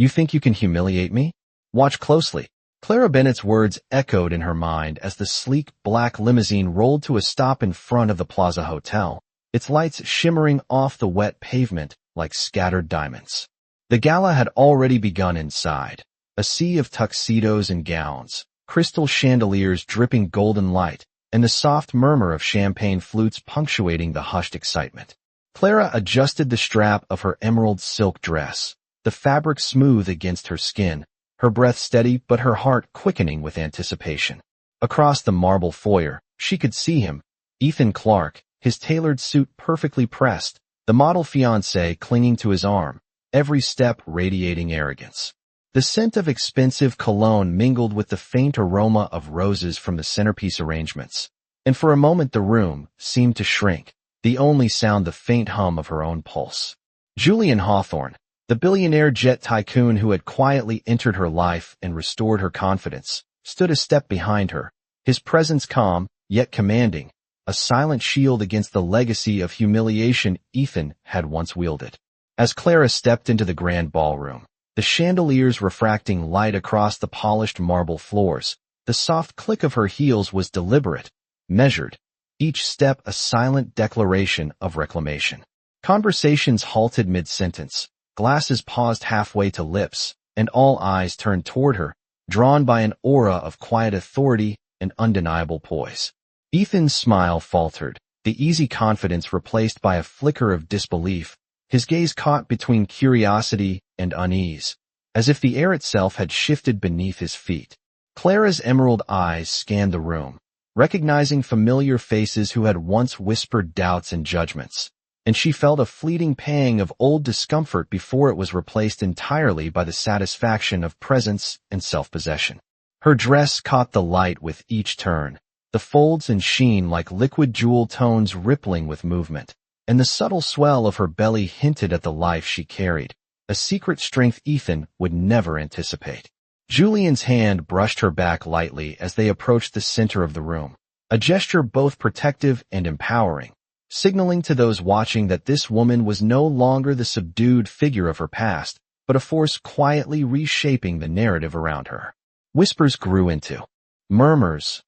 You think you can humiliate me? Watch closely. Clara Bennett's words echoed in her mind as the sleek black limousine rolled to a stop in front of the Plaza Hotel, its lights shimmering off the wet pavement like scattered diamonds. The gala had already begun inside, a sea of tuxedos and gowns, crystal chandeliers dripping golden light, and the soft murmur of champagne flutes punctuating the hushed excitement. Clara adjusted the strap of her emerald silk dress, the fabric smooth against her skin, her breath steady but her heart quickening with anticipation. Across the marble foyer, she could see him, Ethan Clark, his tailored suit perfectly pressed, the model fiancé clinging to his arm, every step radiating arrogance. The scent of expensive cologne mingled with the faint aroma of roses from the centerpiece arrangements, and for a moment the room seemed to shrink, the only sound the faint hum of her own pulse. Julian Hawthorne, the billionaire jet tycoon who had quietly entered her life and restored her confidence, stood a step behind her, his presence calm, yet commanding, a silent shield against the legacy of humiliation Ethan had once wielded. As Clara stepped into the grand ballroom, the chandeliers refracting light across the polished marble floors, the soft click of her heels was deliberate, measured, each step a silent declaration of reclamation. Conversations halted mid-sentence, glasses paused halfway to lips, and all eyes turned toward her, drawn by an aura of quiet authority and undeniable poise. Ethan's smile faltered, the easy confidence replaced by a flicker of disbelief, his gaze caught between curiosity and unease, as if the air itself had shifted beneath his feet. Clara's emerald eyes scanned the room, recognizing familiar faces who had once whispered doubts and judgments, and she felt a fleeting pang of old discomfort before it was replaced entirely by the satisfaction of presence and self-possession. Her dress caught the light with each turn, the folds and sheen like liquid jewel tones rippling with movement, and the subtle swell of her belly hinted at the life she carried, a secret strength Ethan would never anticipate. Julian's hand brushed her back lightly as they approached the center of the room, a gesture both protective and empowering, signaling to those watching that this woman was no longer the subdued figure of her past, but a force quietly reshaping the narrative around her. Whispers grew into murmurs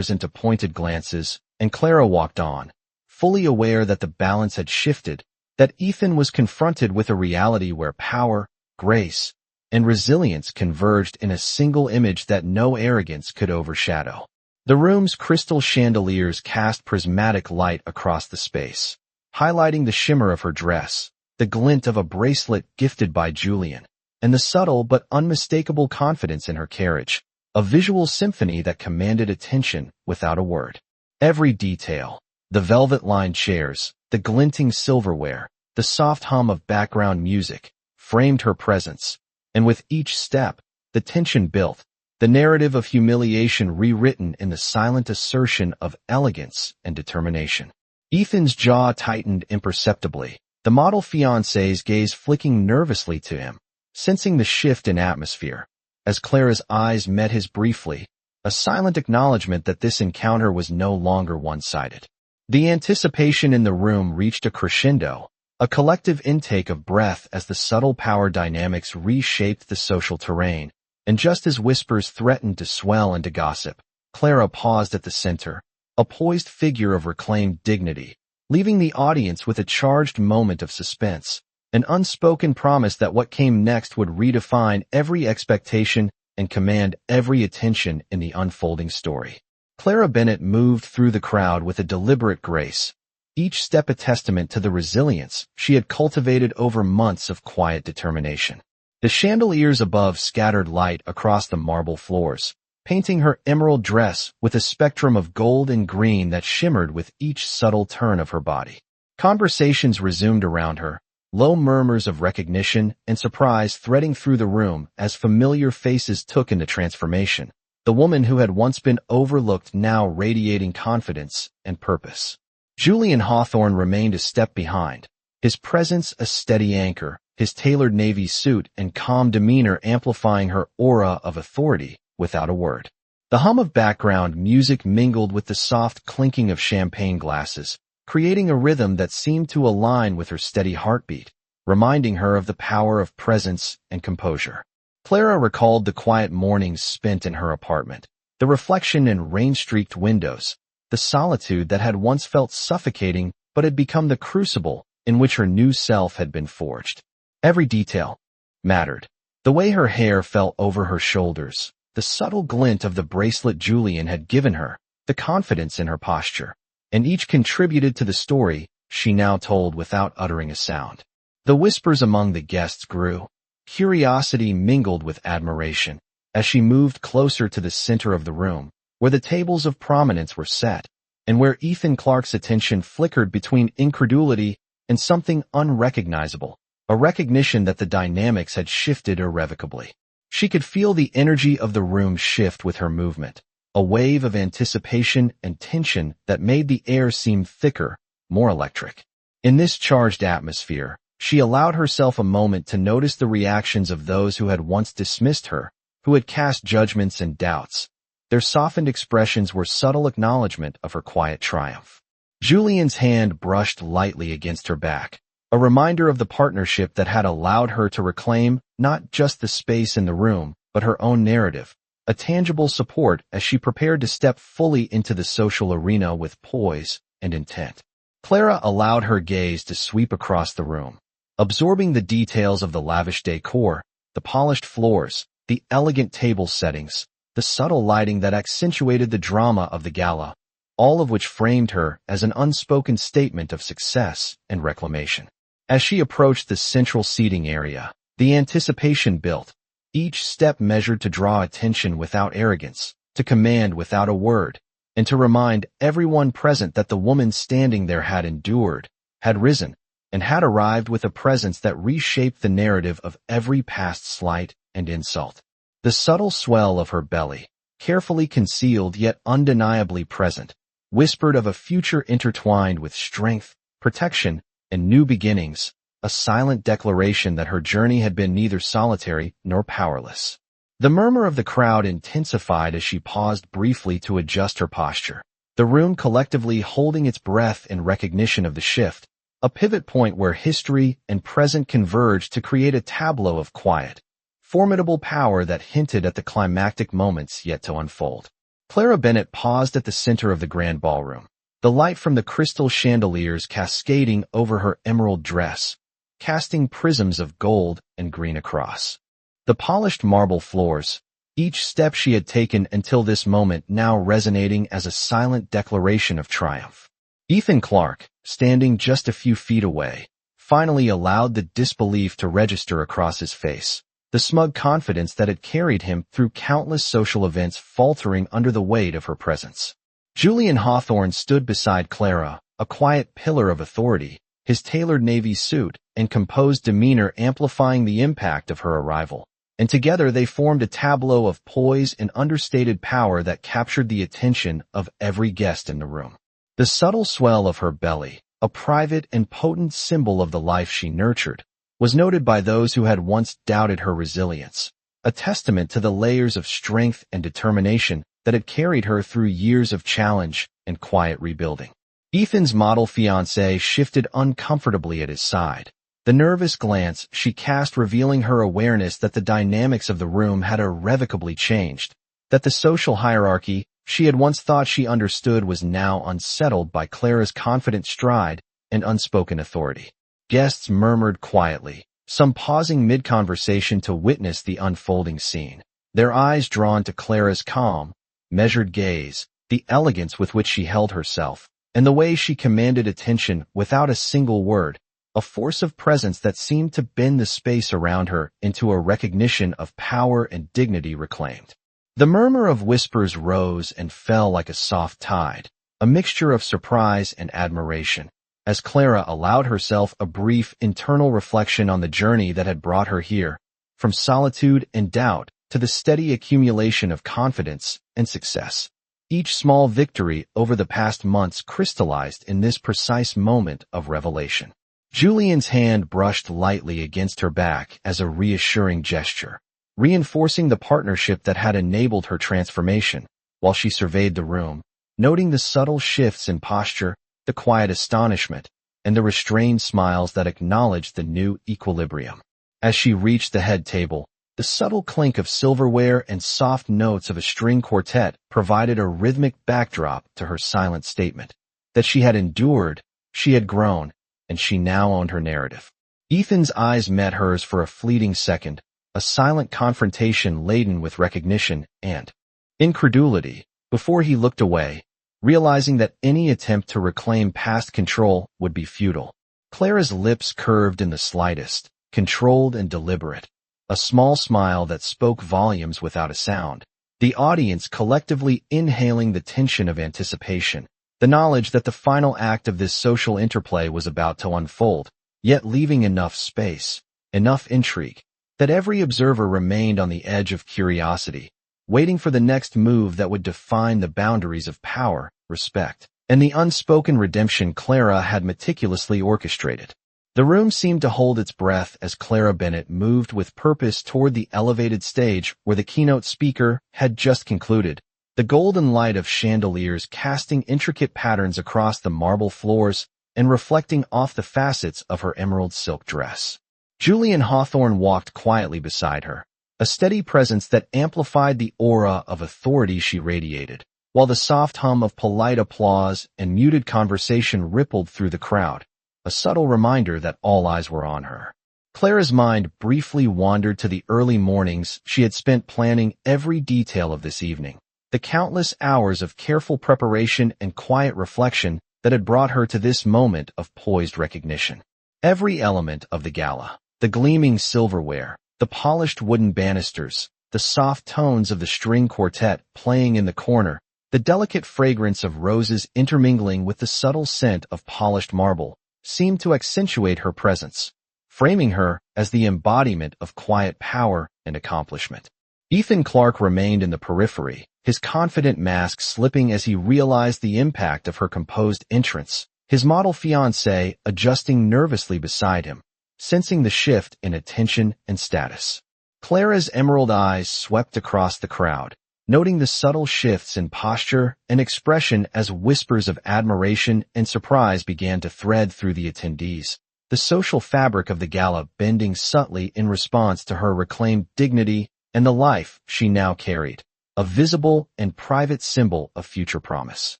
into pointed glances, and Clara walked on, fully aware that the balance had shifted, that Ethan was confronted with a reality where power, grace, and resilience converged in a single image that no arrogance could overshadow. The room's crystal chandeliers cast prismatic light across the space, highlighting the shimmer of her dress, the glint of a bracelet gifted by Julian, and the subtle but unmistakable confidence in her carriage, a visual symphony that commanded attention without a word. Every detail, the velvet-lined chairs, the glinting silverware, the soft hum of background music, framed her presence, and with each step, the tension built, the narrative of humiliation rewritten in the silent assertion of elegance and determination. Ethan's jaw tightened imperceptibly, the model fiancé's gaze flicking nervously to him, sensing the shift in atmosphere. As Clara's eyes met his briefly, a silent acknowledgement that this encounter was no longer one-sided. The anticipation in the room reached a crescendo, a collective intake of breath as the subtle power dynamics reshaped the social terrain, and just as whispers threatened to swell into gossip, Clara paused at the center, a poised figure of reclaimed dignity, leaving the audience with a charged moment of suspense, an unspoken promise that what came next would redefine every expectation and command every attention in the unfolding story. Clara Bennett moved through the crowd with a deliberate grace, each step a testament to the resilience she had cultivated over months of quiet determination. The chandeliers above scattered light across the marble floors, painting her emerald dress with a spectrum of gold and green that shimmered with each subtle turn of her body. Conversations resumed around her, low murmurs of recognition and surprise threading through the room as familiar faces took in the transformation, the woman who had once been overlooked now radiating confidence and purpose. Julian Hawthorne remained a step behind, his presence a steady anchor, his tailored navy suit and calm demeanor amplifying her aura of authority without a word. The hum of background music mingled with the soft clinking of champagne glasses, creating a rhythm that seemed to align with her steady heartbeat, reminding her of the power of presence and composure. Clara recalled the quiet mornings spent in her apartment, the reflection in rain-streaked windows, the solitude that had once felt suffocating but had become the crucible in which her new self had been forged. Every detail mattered. The way her hair fell over her shoulders, the subtle glint of the bracelet Julian had given her, the confidence in her posture, and each contributed to the story she now told without uttering a sound. The whispers among the guests grew. Curiosity mingled with admiration as she moved closer to the center of the room, where the tables of prominence were set, and where Ethan Clarke's attention flickered between incredulity and something unrecognizable, a recognition that the dynamics had shifted irrevocably. She could feel the energy of the room shift with her movement, a wave of anticipation and tension that made the air seem thicker, more electric. In this charged atmosphere, she allowed herself a moment to notice the reactions of those who had once dismissed her, who had cast judgments and doubts. Their softened expressions were subtle acknowledgment of her quiet triumph. Julian's hand brushed lightly against her back, a reminder of the partnership that had allowed her to reclaim not just the space in the room, but her own narrative, a tangible support as she prepared to step fully into the social arena with poise and intent. Clara allowed her gaze to sweep across the room, absorbing the details of the lavish decor, the polished floors, the elegant table settings, the subtle lighting that accentuated the drama of the gala, all of which framed her as an unspoken statement of success and reclamation. As she approached the central seating area, the anticipation built, each step measured to draw attention without arrogance, to command without a word, and to remind everyone present that the woman standing there had endured, had risen, and had arrived with a presence that reshaped the narrative of every past slight and insult. The subtle swell of her belly, carefully concealed yet undeniably present, whispered of a future intertwined with strength, protection, and new beginnings, a silent declaration that her journey had been neither solitary nor powerless. The murmur of the crowd intensified as she paused briefly to adjust her posture, the room collectively holding its breath in recognition of the shift, a pivot point where history and present converged to create a tableau of quiet, formidable power that hinted at the climactic moments yet to unfold. Clara Bennett paused at the center of the grand ballroom, the light from the crystal chandeliers cascading over her emerald dress, casting prisms of gold and green across. The polished marble floors, each step she had taken until this moment now resonating as a silent declaration of triumph. Ethan Clarke, standing just a few feet away, finally allowed the disbelief to register across his face, the smug confidence that had carried him through countless social events faltering under the weight of her presence. Julian Hawthorne stood beside Clara, a quiet pillar of authority, his tailored navy suit and composed demeanor amplifying the impact of her arrival, and together they formed a tableau of poise and understated power that captured the attention of every guest in the room. The subtle swell of her belly, a private and potent symbol of the life she nurtured, was noted by those who had once doubted her resilience, a testament to the layers of strength and determination that had carried her through years of challenge and quiet rebuilding. Ethan's model fiancée shifted uncomfortably at his side, the nervous glance she cast revealing her awareness that the dynamics of the room had irrevocably changed, that the social hierarchy she had once thought she understood was now unsettled by Clara's confident stride and unspoken authority. Guests murmured quietly, some pausing mid-conversation to witness the unfolding scene, their eyes drawn to Clara's calm, measured gaze, the elegance with which she held herself, and the way she commanded attention without a single word, a force of presence that seemed to bend the space around her into a recognition of power and dignity reclaimed. The murmur of whispers rose and fell like a soft tide, a mixture of surprise and admiration, as Clara allowed herself a brief internal reflection on the journey that had brought her here, from solitude and doubt to the steady accumulation of confidence and success. Each small victory over the past months crystallized in this precise moment of revelation. Julian's hand brushed lightly against her back as a reassuring gesture, reinforcing the partnership that had enabled her transformation, while she surveyed the room, noting the subtle shifts in posture, the quiet astonishment, and the restrained smiles that acknowledged the new equilibrium. As she reached the head table, the subtle clink of silverware and soft notes of a string quartet provided a rhythmic backdrop to her silent statement that she had endured, she had grown, and she now owned her narrative. Ethan's eyes met hers for a fleeting second, a silent confrontation laden with recognition and incredulity, before he looked away, realizing that any attempt to reclaim past control would be futile. Clara's lips curved in the slightest, controlled and deliberate, a small smile that spoke volumes without a sound. The audience collectively inhaling the tension of anticipation, the knowledge that the final act of this social interplay was about to unfold, yet leaving enough space, enough intrigue, that every observer remained on the edge of curiosity, waiting for the next move that would define the boundaries of power, respect, and the unspoken redemption Clara had meticulously orchestrated. The room seemed to hold its breath as Clara Bennett moved with purpose toward the elevated stage where the keynote speaker had just concluded, the golden light of chandeliers casting intricate patterns across the marble floors and reflecting off the facets of her emerald silk dress. Julian Hawthorne walked quietly beside her, a steady presence that amplified the aura of authority she radiated, while the soft hum of polite applause and muted conversation rippled through the crowd, a subtle reminder that all eyes were on her. Clara's mind briefly wandered to the early mornings she had spent planning every detail of this evening, the countless hours of careful preparation and quiet reflection that had brought her to this moment of poised recognition. Every element of the gala, the gleaming silverware, the polished wooden banisters, the soft tones of the string quartet playing in the corner, the delicate fragrance of roses intermingling with the subtle scent of polished marble, seemed to accentuate her presence, framing her as the embodiment of quiet power and accomplishment. Ethan Clark remained in the periphery, his confident mask slipping as he realized the impact of her composed entrance, his model fiancée adjusting nervously beside him, sensing the shift in attention and status. Clara's emerald eyes swept across the crowd, noting the subtle shifts in posture and expression as whispers of admiration and surprise began to thread through the attendees, the social fabric of the gala bending subtly in response to her reclaimed dignity and the life she now carried, a visible and private symbol of future promise.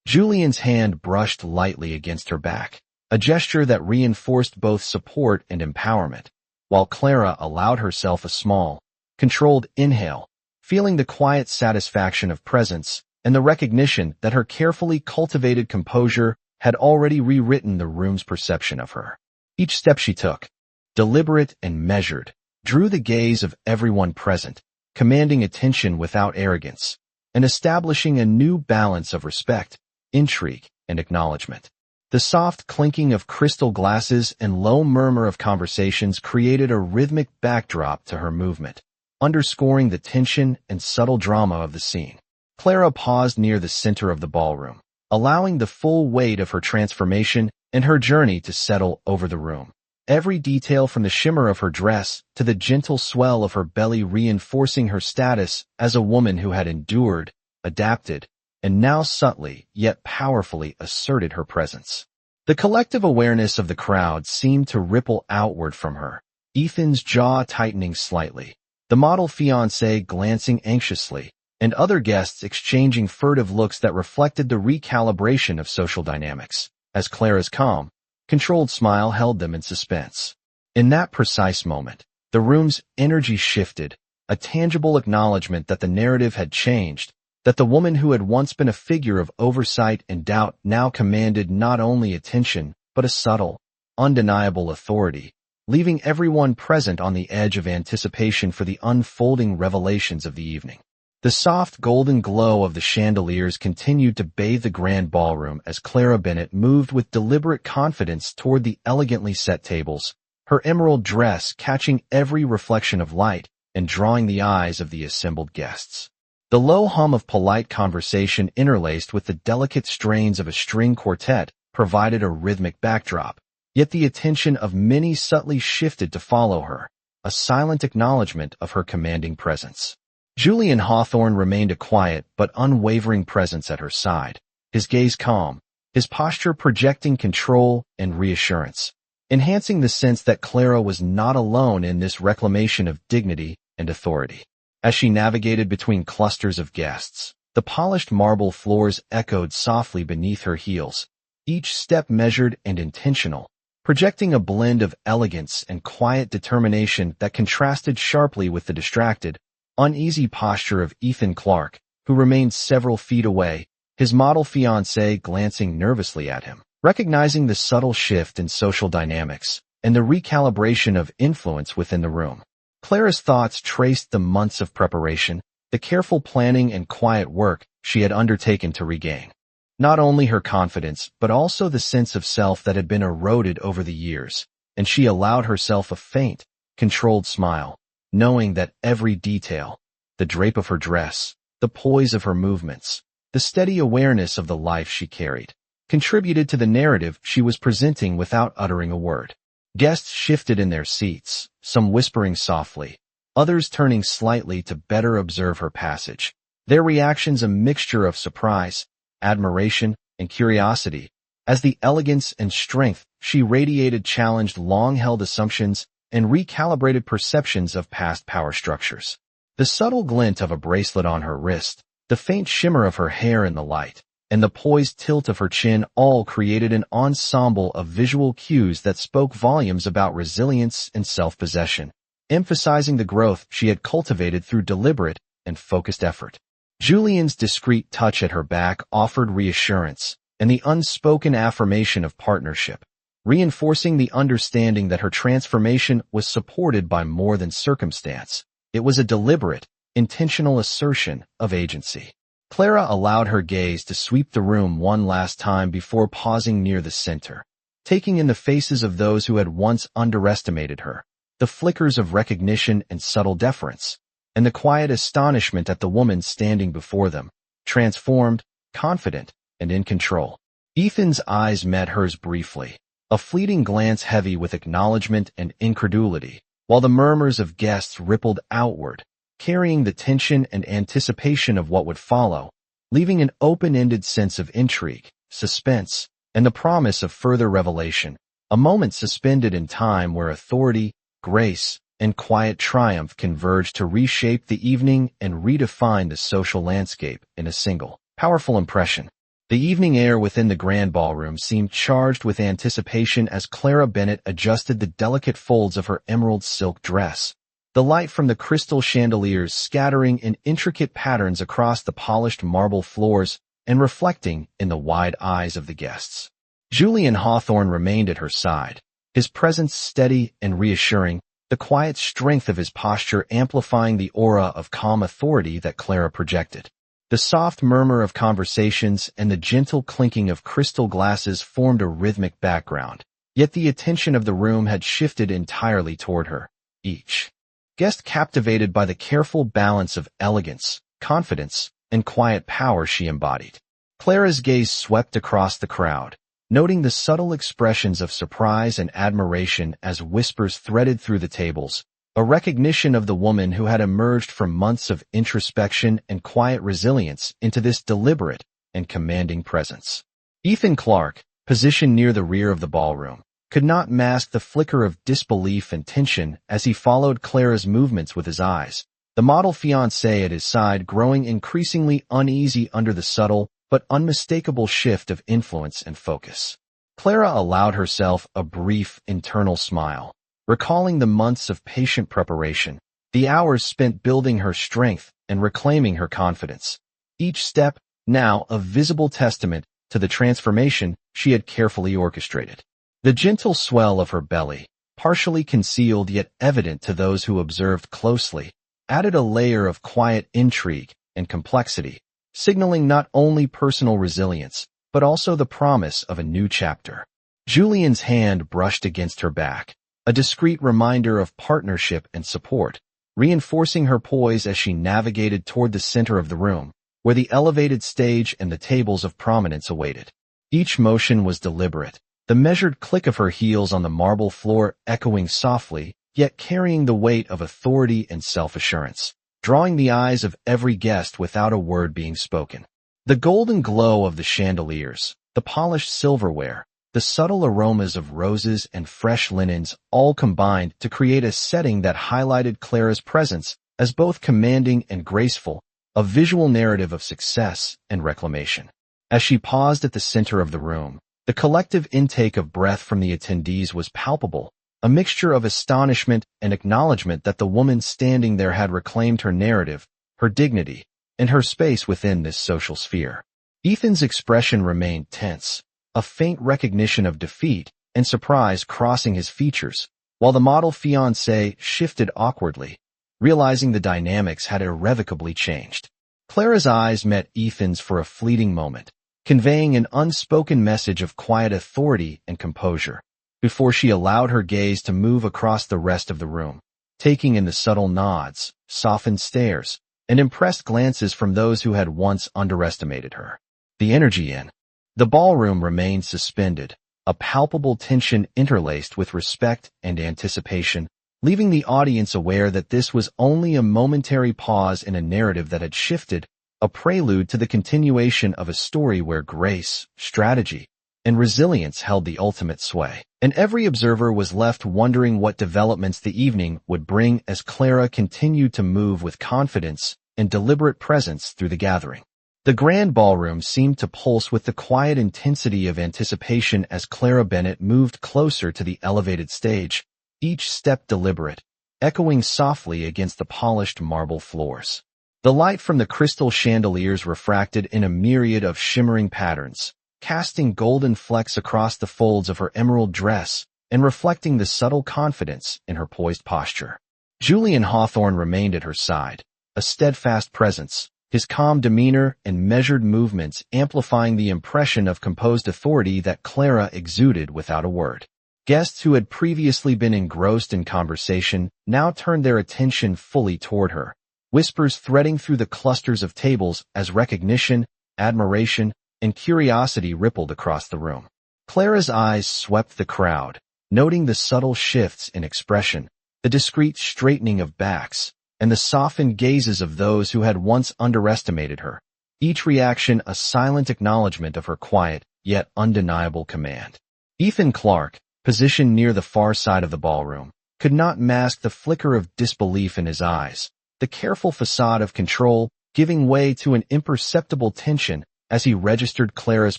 Julian's hand brushed lightly against her back, a gesture that reinforced both support and empowerment, while Clara allowed herself a small, controlled inhale, feeling the quiet satisfaction of presence and the recognition that her carefully cultivated composure had already rewritten the room's perception of her. Each step she took, deliberate and measured, drew the gaze of everyone present, commanding attention without arrogance, and establishing a new balance of respect, intrigue, and acknowledgement. The soft clinking of crystal glasses and low murmur of conversations created a rhythmic backdrop to her movement, underscoring the tension and subtle drama of the scene. Clara paused near the center of the ballroom, allowing the full weight of her transformation and her journey to settle over the room. Every detail from the shimmer of her dress to the gentle swell of her belly reinforcing her status as a woman who had endured, adapted, and now subtly yet powerfully asserted her presence. The collective awareness of the crowd seemed to ripple outward from her, Ethan's jaw tightening slightly, the model fiancé glancing anxiously, and other guests exchanging furtive looks that reflected the recalibration of social dynamics, as Clara's calm, controlled smile held them in suspense. In that precise moment, the room's energy shifted, a tangible acknowledgement that the narrative had changed, that the woman who had once been a figure of oversight and doubt now commanded not only attention, but a subtle, undeniable authority, leaving everyone present on the edge of anticipation for the unfolding revelations of the evening. The soft golden glow of the chandeliers continued to bathe the grand ballroom as Clara Bennett moved with deliberate confidence toward the elegantly set tables, her emerald dress catching every reflection of light and drawing the eyes of the assembled guests. The low hum of polite conversation interlaced with the delicate strains of a string quartet provided a rhythmic backdrop, yet the attention of many subtly shifted to follow her, a silent acknowledgement of her commanding presence. Julian Hawthorne remained a quiet but unwavering presence at her side, his gaze calm, his posture projecting control and reassurance, enhancing the sense that Clara was not alone in this reclamation of dignity and authority. As she navigated between clusters of guests, the polished marble floors echoed softly beneath her heels, each step measured and intentional, projecting a blend of elegance and quiet determination that contrasted sharply with the distracted, uneasy posture of Ethan Clark, who remained several feet away, his model fiancée glancing nervously at him. Recognizing the subtle shift in social dynamics and the recalibration of influence within the room, Clara's thoughts traced the months of preparation, the careful planning and quiet work she had undertaken to regain not only her confidence but also the sense of self that had been eroded over the years, and she allowed herself a faint, controlled smile, knowing that every detail, the drape of her dress, the poise of her movements, the steady awareness of the life she carried, contributed to the narrative she was presenting without uttering a word. Guests shifted in their seats, some whispering softly, others turning slightly to better observe her passage, their reactions a mixture of surprise, admiration, and curiosity, as the elegance and strength she radiated challenged long-held assumptions and recalibrated perceptions of past power structures. The subtle glint of a bracelet on her wrist, the faint shimmer of her hair in the light, and the poised tilt of her chin all created an ensemble of visual cues that spoke volumes about resilience and self-possession, emphasizing the growth she had cultivated through deliberate and focused effort. Julian's discreet touch at her back offered reassurance and the unspoken affirmation of partnership, reinforcing the understanding that her transformation was supported by more than circumstance. It was a deliberate, intentional assertion of agency. Clara allowed her gaze to sweep the room one last time before pausing near the center, taking in the faces of those who had once underestimated her, the flickers of recognition and subtle deference, and the quiet astonishment at the woman standing before them, transformed, confident, and in control. Ethan's eyes met hers briefly, a fleeting glance heavy with acknowledgement and incredulity, while the murmurs of guests rippled outward, carrying the tension and anticipation of what would follow, leaving an open-ended sense of intrigue, suspense, and the promise of further revelation, a moment suspended in time where authority, grace, and quiet triumph converged to reshape the evening and redefine the social landscape in a single, powerful impression. The evening air within the grand ballroom seemed charged with anticipation as Clara Bennett adjusted the delicate folds of her emerald silk dress, the light from the crystal chandeliers scattering in intricate patterns across the polished marble floors and reflecting in the wide eyes of the guests. Julian Hawthorne remained at her side, his presence steady and reassuring, the quiet strength of his posture amplifying the aura of calm authority that Clara projected. The soft murmur of conversations and the gentle clinking of crystal glasses formed a rhythmic background, yet the attention of the room had shifted entirely toward her, each guest captivated by the careful balance of elegance, confidence, and quiet power she embodied. Clara's gaze swept across the crowd, noting the subtle expressions of surprise and admiration as whispers threaded through the tables, a recognition of the woman who had emerged from months of introspection and quiet resilience into this deliberate and commanding presence. Ethan Clark, positioned near the rear of the ballroom, could not mask the flicker of disbelief and tension as he followed Clara's movements with his eyes, the model fiancée at his side growing increasingly uneasy under the subtle but unmistakable shift of influence and focus. Clara allowed herself a brief internal smile, recalling the months of patient preparation, the hours spent building her strength and reclaiming her confidence, each step now a visible testament to the transformation she had carefully orchestrated. The gentle swell of her belly, partially concealed yet evident to those who observed closely, added a layer of quiet intrigue and complexity, signaling not only personal resilience, but also the promise of a new chapter. Julian's hand brushed against her back, a discreet reminder of partnership and support, reinforcing her poise as she navigated toward the center of the room, where the elevated stage and the tables of prominence awaited. Each motion was deliberate, the measured click of her heels on the marble floor echoing softly, yet carrying the weight of authority and self-assurance, drawing the eyes of every guest without a word being spoken. The golden glow of the chandeliers, the polished silverware, the subtle aromas of roses and fresh linens all combined to create a setting that highlighted Clara's presence as both commanding and graceful, a visual narrative of success and reclamation. As she paused at the center of the room, the collective intake of breath from the attendees was palpable, a mixture of astonishment and acknowledgement that the woman standing there had reclaimed her narrative, her dignity, and her space within this social sphere. Ethan's expression remained tense, a faint recognition of defeat and surprise crossing his features, while the model fiancée shifted awkwardly, realizing the dynamics had irrevocably changed. Clara's eyes met Ethan's for a fleeting moment, conveying an unspoken message of quiet authority and composure, before she allowed her gaze to move across the rest of the room, taking in the subtle nods, softened stares, and impressed glances from those who had once underestimated her. The energy in the ballroom remained suspended, a palpable tension interlaced with respect and anticipation, leaving the audience aware that this was only a momentary pause in a narrative that had shifted, a prelude to the continuation of a story where grace, strategy, and resilience held the ultimate sway. And every observer was left wondering what developments the evening would bring as Clara continued to move with confidence and deliberate presence through the gathering. The grand ballroom seemed to pulse with the quiet intensity of anticipation as Clara Bennett moved closer to the elevated stage, each step deliberate, echoing softly against the polished marble floors. The light from the crystal chandeliers refracted in a myriad of shimmering patterns, casting golden flecks across the folds of her emerald dress and reflecting the subtle confidence in her poised posture. Julian Hawthorne remained at her side, a steadfast presence, his calm demeanor and measured movements amplifying the impression of composed authority that Clara exuded without a word. Guests who had previously been engrossed in conversation now turned their attention fully toward her, whispers threading through the clusters of tables as recognition, admiration, and curiosity rippled across the room. Clara's eyes swept the crowd, noting the subtle shifts in expression, the discreet straightening of backs, and the softened gazes of those who had once underestimated her, each reaction a silent acknowledgement of her quiet, yet undeniable command. Ethan Clark, positioned near the far side of the ballroom, could not mask the flicker of disbelief in his eyes, the careful facade of control giving way to an imperceptible tension as he registered Clara's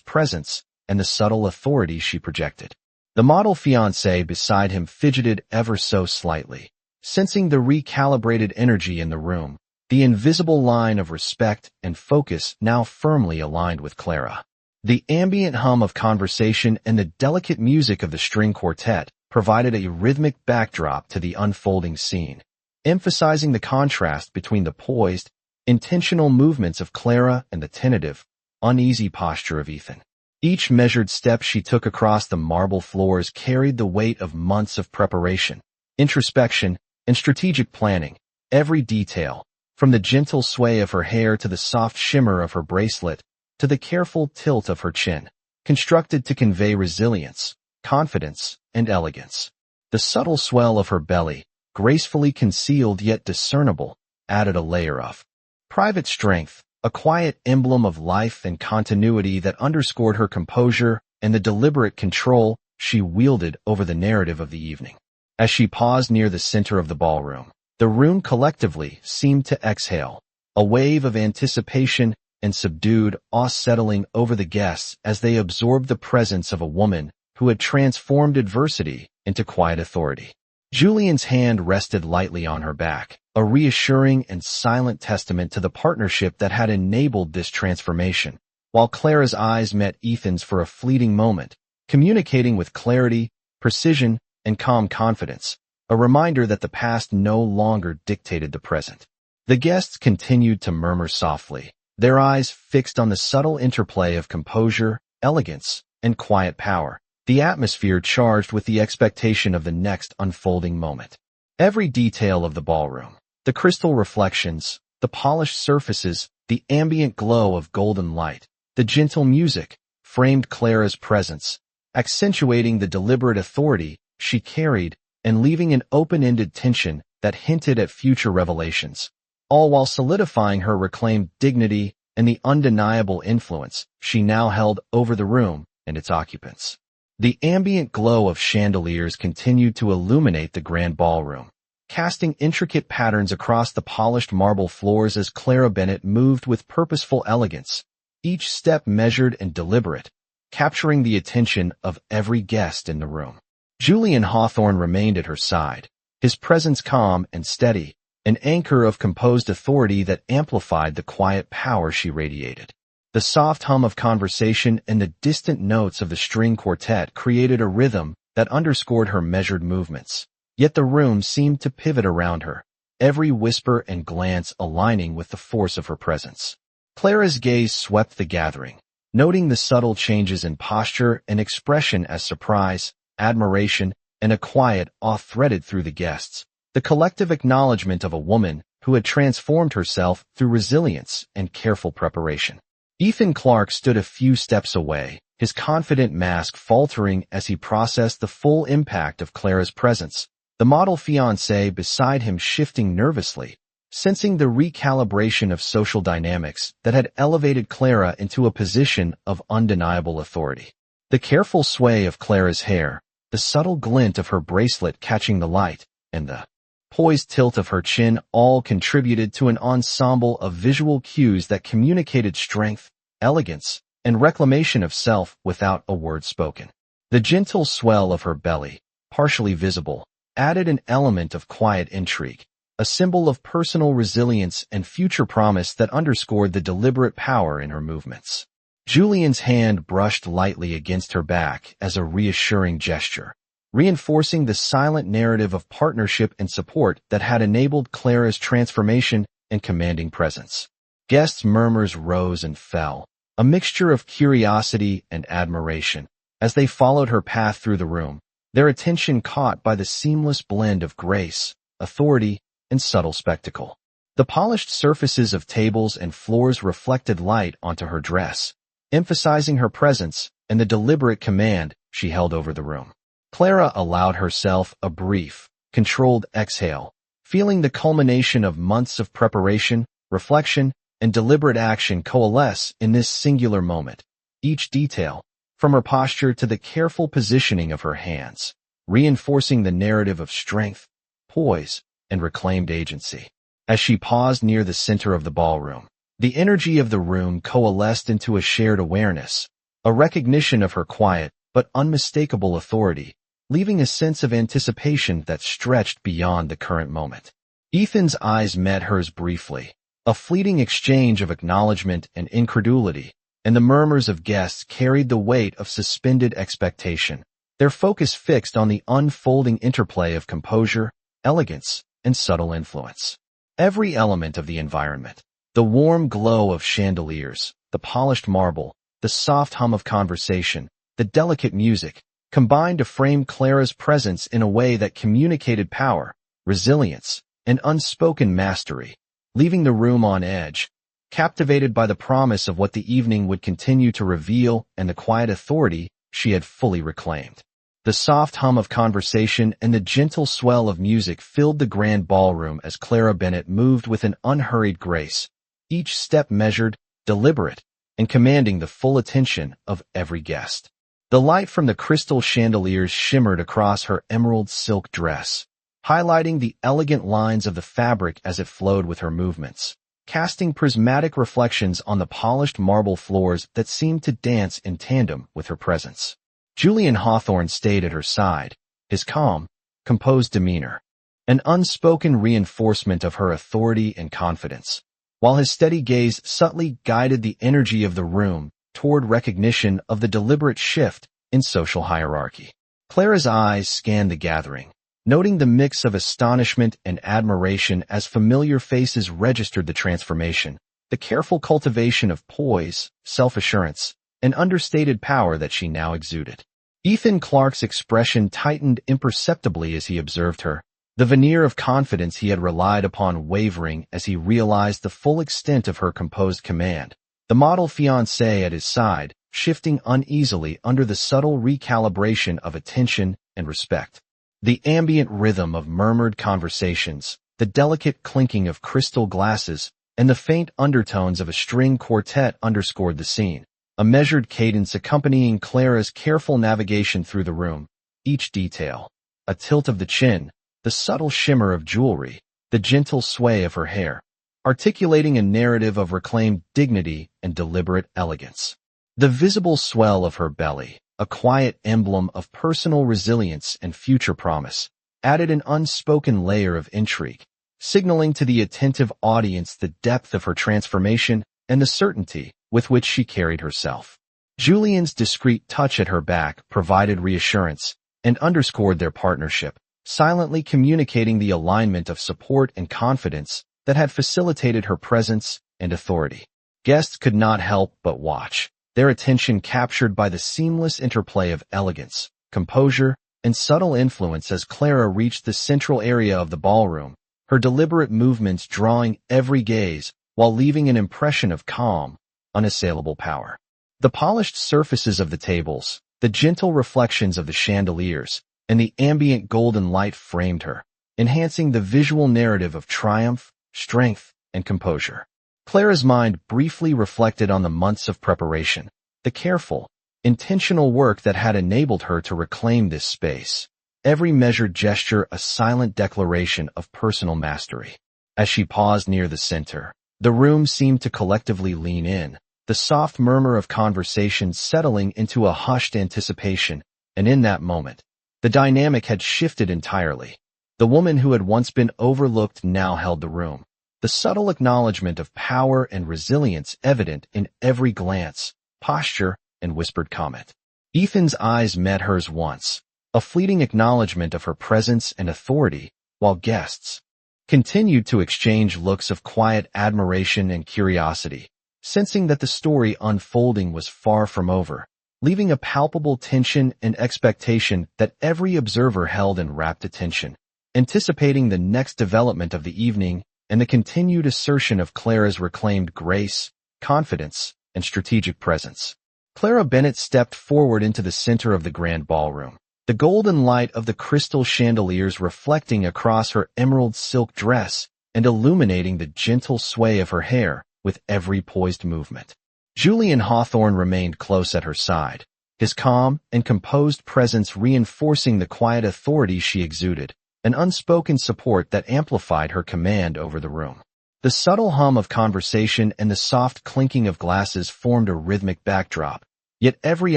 presence and the subtle authority she projected. The model fiancée beside him fidgeted ever so slightly, sensing the recalibrated energy in the room, the invisible line of respect and focus now firmly aligned with Clara. The ambient hum of conversation and the delicate music of the string quartet provided a rhythmic backdrop to the unfolding scene, emphasizing the contrast between the poised, intentional movements of Clara and the tentative, uneasy posture of Ethan. Each measured step she took across the marble floors carried the weight of months of preparation, introspection, and strategic planning. Every detail, from the gentle sway of her hair to the soft shimmer of her bracelet, to the careful tilt of her chin, constructed to convey resilience, confidence, and elegance. The subtle swell of her belly, gracefully concealed yet discernible, added a layer of private strength, a quiet emblem of life and continuity that underscored her composure and the deliberate control she wielded over the narrative of the evening. As she paused near the center of the ballroom, the room collectively seemed to exhale, a wave of anticipation and subdued awe settling over the guests as they absorbed the presence of a woman who had transformed adversity into quiet authority. Julian's hand rested lightly on her back, a reassuring and silent testament to the partnership that had enabled this transformation, while Clara's eyes met Ethan's for a fleeting moment, communicating with clarity, precision, and calm confidence, a reminder that the past no longer dictated the present. The guests continued to murmur softly, their eyes fixed on the subtle interplay of composure, elegance, and quiet power, the atmosphere charged with the expectation of the next unfolding moment. Every detail of the ballroom, the crystal reflections, the polished surfaces, the ambient glow of golden light, the gentle music, framed Clara's presence, accentuating the deliberate authority she carried and leaving an open-ended tension that hinted at future revelations, all while solidifying her reclaimed dignity and the undeniable influence she now held over the room and its occupants. The ambient glow of chandeliers continued to illuminate the grand ballroom, casting intricate patterns across the polished marble floors as Clara Bennett moved with purposeful elegance, each step measured and deliberate, capturing the attention of every guest in the room. Julian Hawthorne remained at her side, his presence calm and steady, an anchor of composed authority that amplified the quiet power she radiated. The soft hum of conversation and the distant notes of the string quartet created a rhythm that underscored her measured movements. Yet the room seemed to pivot around her, every whisper and glance aligning with the force of her presence. Clara's gaze swept the gathering, noting the subtle changes in posture and expression as surprise, admiration, and a quiet awe threaded through the guests, the collective acknowledgement of a woman who had transformed herself through resilience and careful preparation. Ethan Clark stood a few steps away, his confident mask faltering as he processed the full impact of Clara's presence, the model fiancée beside him shifting nervously, sensing the recalibration of social dynamics that had elevated Clara into a position of undeniable authority. The careful sway of Clara's hair, the subtle glint of her bracelet catching the light, and the poised tilt of her chin all contributed to an ensemble of visual cues that communicated strength, elegance, and reclamation of self without a word spoken. The gentle swell of her belly, partially visible, added an element of quiet intrigue, a symbol of personal resilience and future promise that underscored the deliberate power in her movements. Julian's hand brushed lightly against her back as a reassuring gesture, reinforcing the silent narrative of partnership and support that had enabled Clara's transformation and commanding presence. Guests' murmurs rose and fell, a mixture of curiosity and admiration, as they followed her path through the room, their attention caught by the seamless blend of grace, authority, and subtle spectacle. The polished surfaces of tables and floors reflected light onto her dress, emphasizing her presence and the deliberate command she held over the room. Clara allowed herself a brief, controlled exhale, feeling the culmination of months of preparation, reflection, and deliberate action coalesce in this singular moment. Each detail, from her posture to the careful positioning of her hands, reinforcing the narrative of strength, poise, and reclaimed agency. As she paused near the center of the ballroom, the energy of the room coalesced into a shared awareness, a recognition of her quiet but unmistakable authority, leaving a sense of anticipation that stretched beyond the current moment. Ethan's eyes met hers briefly, a fleeting exchange of acknowledgement and incredulity, and the murmurs of guests carried the weight of suspended expectation, their focus fixed on the unfolding interplay of composure, elegance, and subtle influence. Every element of the environment, the warm glow of chandeliers, the polished marble, the soft hum of conversation, the delicate music, combined to frame Clara's presence in a way that communicated power, resilience, and unspoken mastery, leaving the room on edge, captivated by the promise of what the evening would continue to reveal and the quiet authority she had fully reclaimed. The soft hum of conversation and the gentle swell of music filled the grand ballroom as Clara Bennett moved with an unhurried grace, each step measured, deliberate, and commanding the full attention of every guest. The light from the crystal chandeliers shimmered across her emerald silk dress, highlighting the elegant lines of the fabric as it flowed with her movements, casting prismatic reflections on the polished marble floors that seemed to dance in tandem with her presence. Julian Hawthorne stayed at her side, his calm, composed demeanor, an unspoken reinforcement of her authority and confidence, while his steady gaze subtly guided the energy of the room toward recognition of the deliberate shift in social hierarchy. Clara's eyes scanned the gathering, noting the mix of astonishment and admiration as familiar faces registered the transformation, the careful cultivation of poise, self-assurance, and understated power that she now exuded. Ethan Clark's expression tightened imperceptibly as he observed her, the veneer of confidence he had relied upon wavering as he realized the full extent of her composed command, the model fiancée at his side, shifting uneasily under the subtle recalibration of attention and respect. The ambient rhythm of murmured conversations, the delicate clinking of crystal glasses, and the faint undertones of a string quartet underscored the scene, a measured cadence accompanying Clara's careful navigation through the room. Each detail, a tilt of the chin, the subtle shimmer of jewelry, the gentle sway of her hair, articulating a narrative of reclaimed dignity and deliberate elegance. The visible swell of her belly, a quiet emblem of personal resilience and future promise, added an unspoken layer of intrigue, signaling to the attentive audience the depth of her transformation and the certainty with which she carried herself. Julian's discreet touch at her back provided reassurance and underscored their partnership, silently communicating the alignment of support and confidence that had facilitated her presence and authority. Guests could not help but watch, their attention captured by the seamless interplay of elegance, composure, and subtle influence as Clara reached the central area of the ballroom, her deliberate movements drawing every gaze while leaving an impression of calm, unassailable power. The polished surfaces of the tables, the gentle reflections of the chandeliers, and the ambient golden light framed her, enhancing the visual narrative of triumph, strength, and composure. Clara's mind briefly reflected on the months of preparation, the careful, intentional work that had enabled her to reclaim this space, every measured gesture a silent declaration of personal mastery. As she paused near the center, the room seemed to collectively lean in, the soft murmur of conversation settling into a hushed anticipation, and in that moment, the dynamic had shifted entirely. The woman who had once been overlooked now held the room, the subtle acknowledgement of power and resilience evident in every glance, posture, and whispered comment. Ethan's eyes met hers once, a fleeting acknowledgement of her presence and authority, while guests continued to exchange looks of quiet admiration and curiosity, sensing that the story unfolding was far from over, leaving a palpable tension and expectation that every observer held in rapt attention, anticipating the next development of the evening and the continued assertion of Clara's reclaimed grace, confidence, and strategic presence. Clara Bennett stepped forward into the center of the grand ballroom, the golden light of the crystal chandeliers reflecting across her emerald silk dress and illuminating the gentle sway of her hair with every poised movement. Julian Hawthorne remained close at her side, his calm and composed presence reinforcing the quiet authority she exuded, an unspoken support that amplified her command over the room. The subtle hum of conversation and the soft clinking of glasses formed a rhythmic backdrop, yet every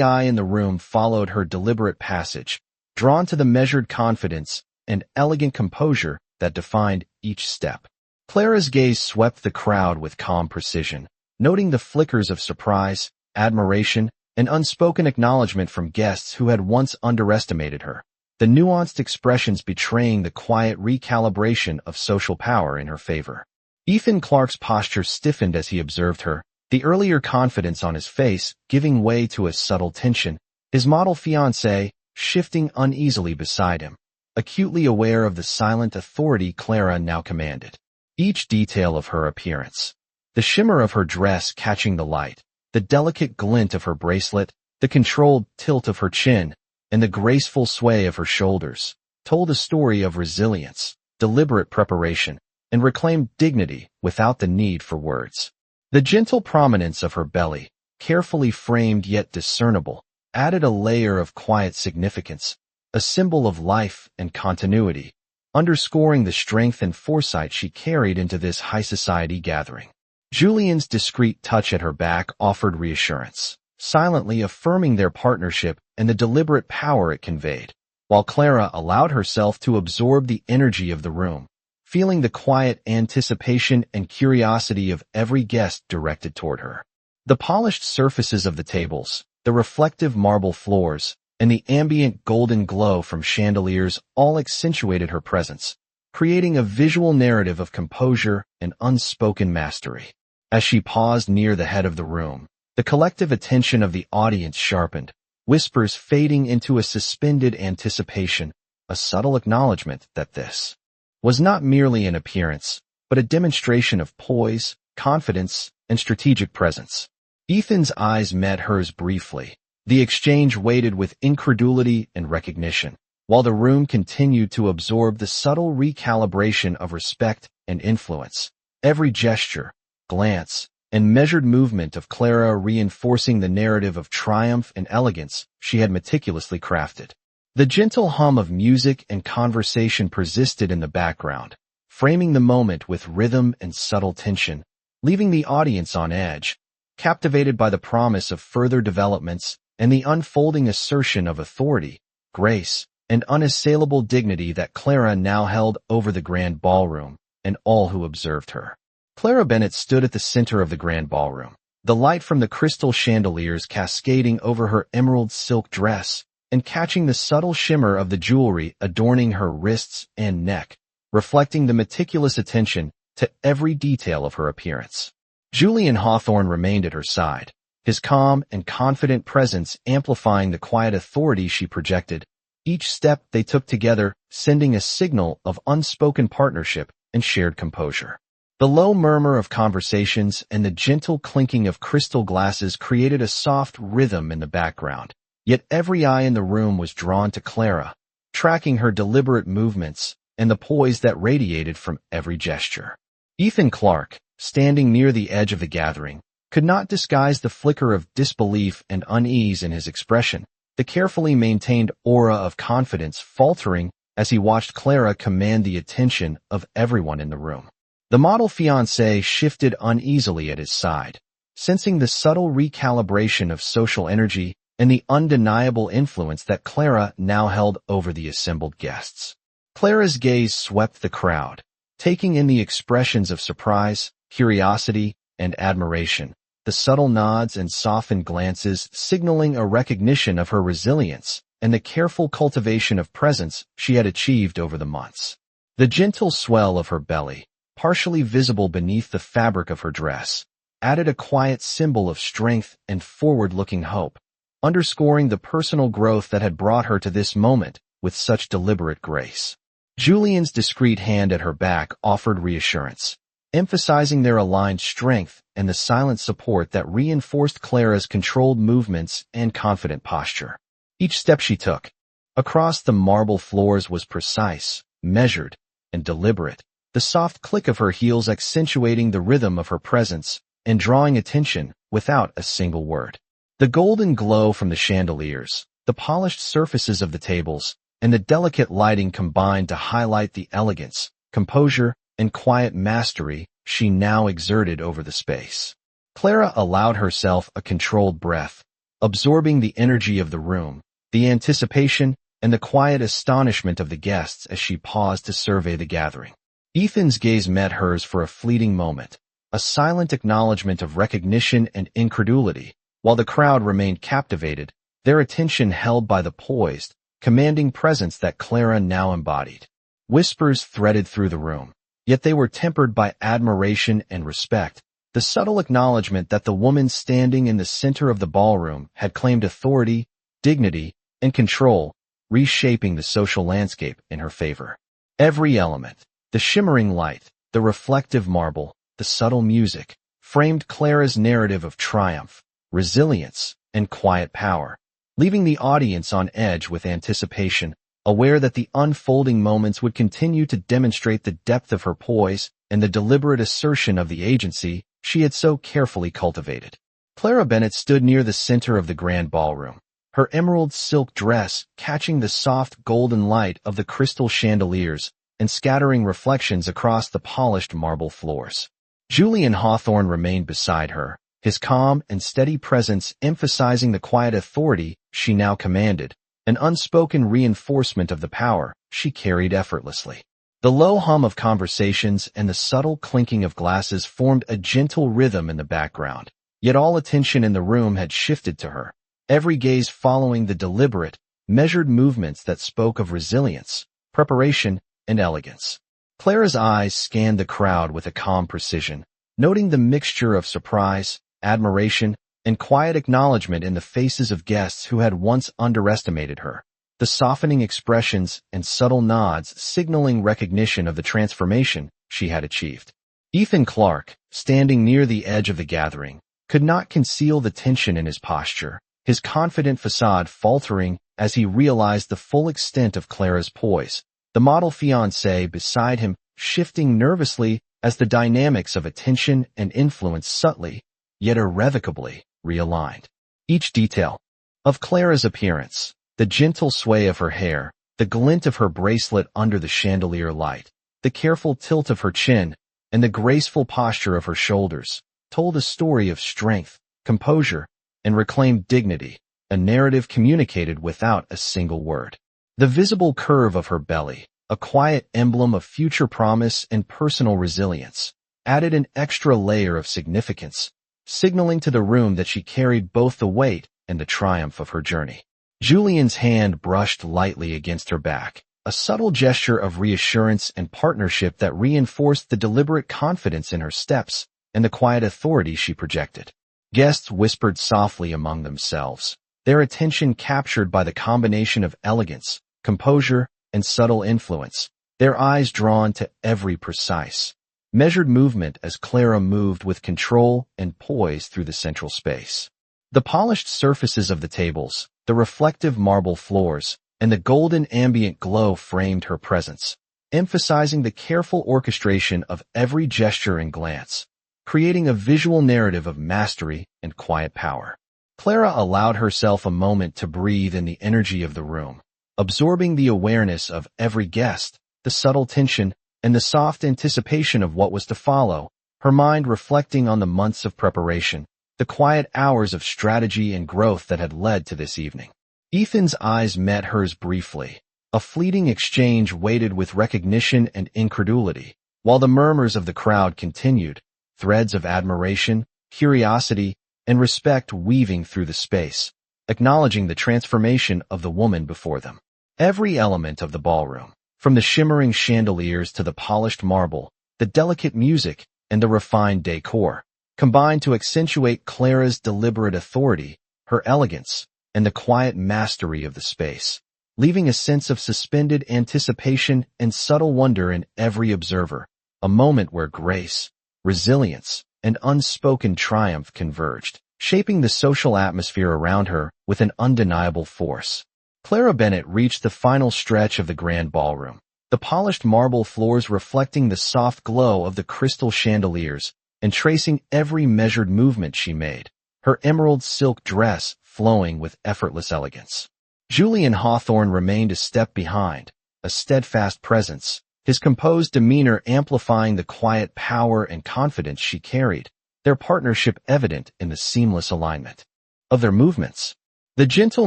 eye in the room followed her deliberate passage, drawn to the measured confidence and elegant composure that defined each step. Clara's gaze swept the crowd with calm precision, noting the flickers of surprise, admiration, and unspoken acknowledgement from guests who had once underestimated her, the nuanced expressions betraying the quiet recalibration of social power in her favor. Ethan Clarke's posture stiffened as he observed her, the earlier confidence on his face giving way to a subtle tension, his model fiancée shifting uneasily beside him, acutely aware of the silent authority Clara now commanded. Each detail of her appearance, the shimmer of her dress catching the light, the delicate glint of her bracelet, the controlled tilt of her chin, and the graceful sway of her shoulders, told a story of resilience, deliberate preparation, and reclaimed dignity without the need for words. The gentle prominence of her belly, carefully framed yet discernible, added a layer of quiet significance, a symbol of life and continuity, underscoring the strength and foresight she carried into this high society gathering. Julian's discreet touch at her back offered reassurance, silently affirming their partnership and the deliberate power it conveyed, while Clara allowed herself to absorb the energy of the room, feeling the quiet anticipation and curiosity of every guest directed toward her. The polished surfaces of the tables, the reflective marble floors, and the ambient golden glow from chandeliers all accentuated her presence, creating a visual narrative of composure and unspoken mastery. As she paused near the head of the room, the collective attention of the audience sharpened, whispers fading into a suspended anticipation, a subtle acknowledgement that this was not merely an appearance, but a demonstration of poise, confidence, and strategic presence. Ethan's eyes met hers briefly. The exchange waited with incredulity and recognition, while the room continued to absorb the subtle recalibration of respect and influence. Every gesture, glance, and measured movement of Clara reinforcing the narrative of triumph and elegance she had meticulously crafted. The gentle hum of music and conversation persisted in the background, framing the moment with rhythm and subtle tension, leaving the audience on edge, captivated by the promise of further developments and the unfolding assertion of authority, grace, and unassailable dignity that Clara now held over the grand ballroom and all who observed her. Clara Bennett stood at the center of the grand ballroom, the light from the crystal chandeliers cascading over her emerald silk dress and catching the subtle shimmer of the jewelry adorning her wrists and neck, reflecting the meticulous attention to every detail of her appearance. Julian Hawthorne remained at her side, his calm and confident presence amplifying the quiet authority she projected. Each step they took together sending a signal of unspoken partnership and shared composure. The low murmur of conversations and the gentle clinking of crystal glasses created a soft rhythm in the background, yet every eye in the room was drawn to Clara, tracking her deliberate movements and the poise that radiated from every gesture. Ethan Clark, standing near the edge of the gathering, could not disguise the flicker of disbelief and unease in his expression, the carefully maintained aura of confidence faltering as he watched Clara command the attention of everyone in the room. The model fiancé shifted uneasily at his side, sensing the subtle recalibration of social energy and the undeniable influence that Clara now held over the assembled guests. Clara's gaze swept the crowd, taking in the expressions of surprise, curiosity, and admiration, the subtle nods and softened glances signaling a recognition of her resilience and the careful cultivation of presence she had achieved over the months. The gentle swell of her belly, partially visible beneath the fabric of her dress, added a quiet symbol of strength and forward-looking hope, underscoring the personal growth that had brought her to this moment with such deliberate grace. Julian's discreet hand at her back offered reassurance, emphasizing their aligned strength and the silent support that reinforced Clara's controlled movements and confident posture. Each step she took across the marble floors was precise, measured, and deliberate, the soft click of her heels accentuating the rhythm of her presence and drawing attention without a single word. The golden glow from the chandeliers, the polished surfaces of the tables, and the delicate lighting combined to highlight the elegance, composure, and quiet mastery she now exerted over the space. Clara allowed herself a controlled breath, absorbing the energy of the room, the anticipation, and the quiet astonishment of the guests as she paused to survey the gathering. Ethan's gaze met hers for a fleeting moment, a silent acknowledgement of recognition and incredulity, while the crowd remained captivated, their attention held by the poised, commanding presence that Clara now embodied. Whispers threaded through the room, yet they were tempered by admiration and respect, the subtle acknowledgement that the woman standing in the center of the ballroom had claimed authority, dignity, and control, reshaping the social landscape in her favor. Every element, the shimmering light, the reflective marble, the subtle music, framed Clara's narrative of triumph, resilience, and quiet power, leaving the audience on edge with anticipation, aware that the unfolding moments would continue to demonstrate the depth of her poise and the deliberate assertion of the agency she had so carefully cultivated. Clara Bennett stood near the center of the grand ballroom, her emerald silk dress catching the soft golden light of the crystal chandeliers and scattering reflections across the polished marble floors. Julian Hawthorne remained beside her, his calm and steady presence emphasizing the quiet authority she now commanded, an unspoken reinforcement of the power she carried effortlessly. The low hum of conversations and the subtle clinking of glasses formed a gentle rhythm in the background, yet all attention in the room had shifted to her, every gaze following the deliberate, measured movements that spoke of resilience, preparation, and elegance. Clara's eyes scanned the crowd with a calm precision, noting the mixture of surprise, admiration, and quiet acknowledgement in the faces of guests who had once underestimated her, the softening expressions and subtle nods signaling recognition of the transformation she had achieved. Ethan Clark, standing near the edge of the gathering, could not conceal the tension in his posture, his confident facade faltering as he realized the full extent of Clara's poise, the model fiancé beside him shifting nervously as the dynamics of attention and influence subtly, yet irrevocably, realigned. Each detail of Clara's appearance, the gentle sway of her hair, the glint of her bracelet under the chandelier light, the careful tilt of her chin, and the graceful posture of her shoulders, told a story of strength, composure, and reclaimed dignity, a narrative communicated without a single word. The visible curve of her belly, a quiet emblem of future promise and personal resilience, added an extra layer of significance, signaling to the room that she carried both the weight and the triumph of her journey. Julian's hand brushed lightly against her back, a subtle gesture of reassurance and partnership that reinforced the deliberate confidence in her steps and the quiet authority she projected. Guests whispered softly among themselves, their attention captured by the combination of elegance, composure, and subtle influence, their eyes drawn to every precise, measured movement as Clara moved with control and poise through the central space. The polished surfaces of the tables, the reflective marble floors, and the golden ambient glow framed her presence, emphasizing the careful orchestration of every gesture and glance, creating a visual narrative of mastery and quiet power. Clara allowed herself a moment to breathe in the energy of the room, absorbing the awareness of every guest, the subtle tension, and the soft anticipation of what was to follow, her mind reflecting on the months of preparation, the quiet hours of strategy and growth that had led to this evening. Ethan's eyes met hers briefly, a fleeting exchange weighted with recognition and incredulity, while the murmurs of the crowd continued, threads of admiration, curiosity, and respect weaving through the space, acknowledging the transformation of the woman before them. Every element of the ballroom, from the shimmering chandeliers to the polished marble, the delicate music, and the refined decor, combined to accentuate Clara's deliberate authority, her elegance, and the quiet mastery of the space, leaving a sense of suspended anticipation and subtle wonder in every observer, a moment where grace, resilience, and unspoken triumph converged, shaping the social atmosphere around her with an undeniable force. Clara Bennett reached the final stretch of the grand ballroom, the polished marble floors reflecting the soft glow of the crystal chandeliers and tracing every measured movement she made, her emerald silk dress flowing with effortless elegance. Julian Hawthorne remained a step behind, a steadfast presence, his composed demeanor amplifying the quiet power and confidence she carried, their partnership evident in the seamless alignment of their movements. The gentle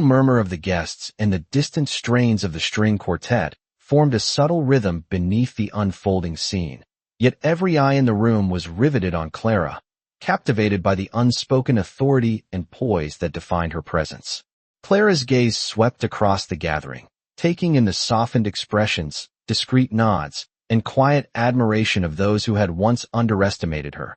murmur of the guests and the distant strains of the string quartet formed a subtle rhythm beneath the unfolding scene. Yet every eye in the room was riveted on Clara, captivated by the unspoken authority and poise that defined her presence. Clara's gaze swept across the gathering, taking in the softened expressions, discreet nods, and quiet admiration of those who had once underestimated her.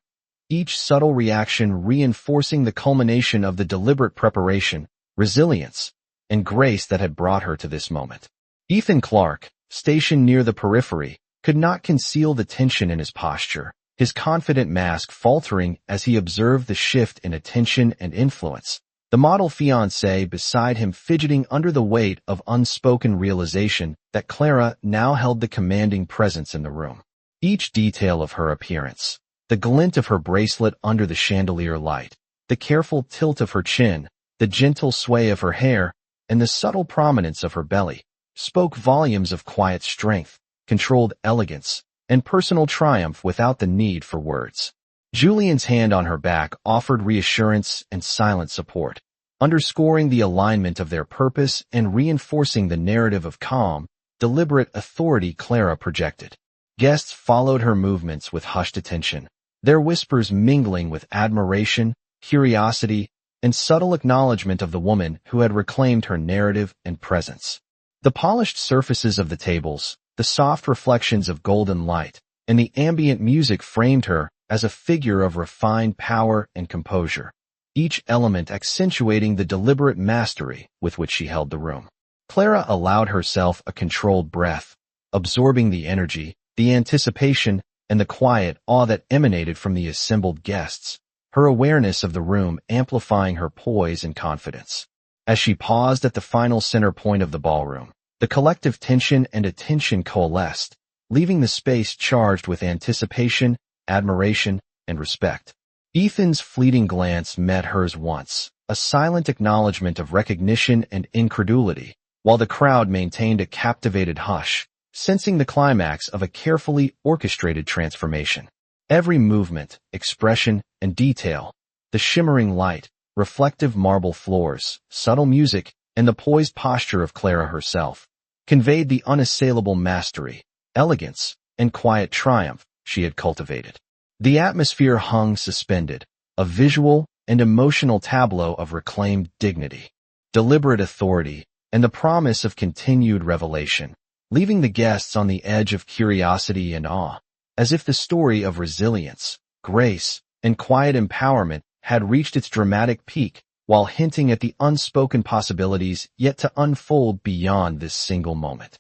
Each subtle reaction reinforcing the culmination of the deliberate preparation, resilience, and grace that had brought her to this moment. Ethan Clark, stationed near the periphery, could not conceal the tension in his posture, his confident mask faltering as he observed the shift in attention and influence, the model fiancée beside him fidgeting under the weight of unspoken realization that Clara now held the commanding presence in the room. Each detail of her appearance, the glint of her bracelet under the chandelier light, the careful tilt of her chin, the gentle sway of her hair, and the subtle prominence of her belly, spoke volumes of quiet strength, controlled elegance, and personal triumph without the need for words. Julian's hand on her back offered reassurance and silent support, underscoring the alignment of their purpose and reinforcing the narrative of calm, deliberate authority Clara projected. Guests followed her movements with hushed attention, their whispers mingling with admiration, curiosity, and subtle acknowledgement of the woman who had reclaimed her narrative and presence. The polished surfaces of the tables, the soft reflections of golden light, and the ambient music framed her as a figure of refined power and composure, each element accentuating the deliberate mastery with which she held the room. Clara allowed herself a controlled breath, absorbing the energy, the anticipation, and the quiet awe that emanated from the assembled guests, her awareness of the room amplifying her poise and confidence. As she paused at the final center point of the ballroom, the collective tension and attention coalesced, leaving the space charged with anticipation admiration, and respect. Ethan's fleeting glance met hers once, a silent acknowledgement of recognition and incredulity, while the crowd maintained a captivated hush, sensing the climax of a carefully orchestrated transformation. Every movement, expression, and detail, the shimmering light, reflective marble floors, subtle music, and the poised posture of Clara herself, conveyed the unassailable mastery, elegance, and quiet triumph she had cultivated. The atmosphere hung suspended, a visual and emotional tableau of reclaimed dignity, deliberate authority, and the promise of continued revelation, leaving the guests on the edge of curiosity and awe, as if the story of resilience, grace, and quiet empowerment had reached its dramatic peak, while hinting at the unspoken possibilities yet to unfold beyond this single moment.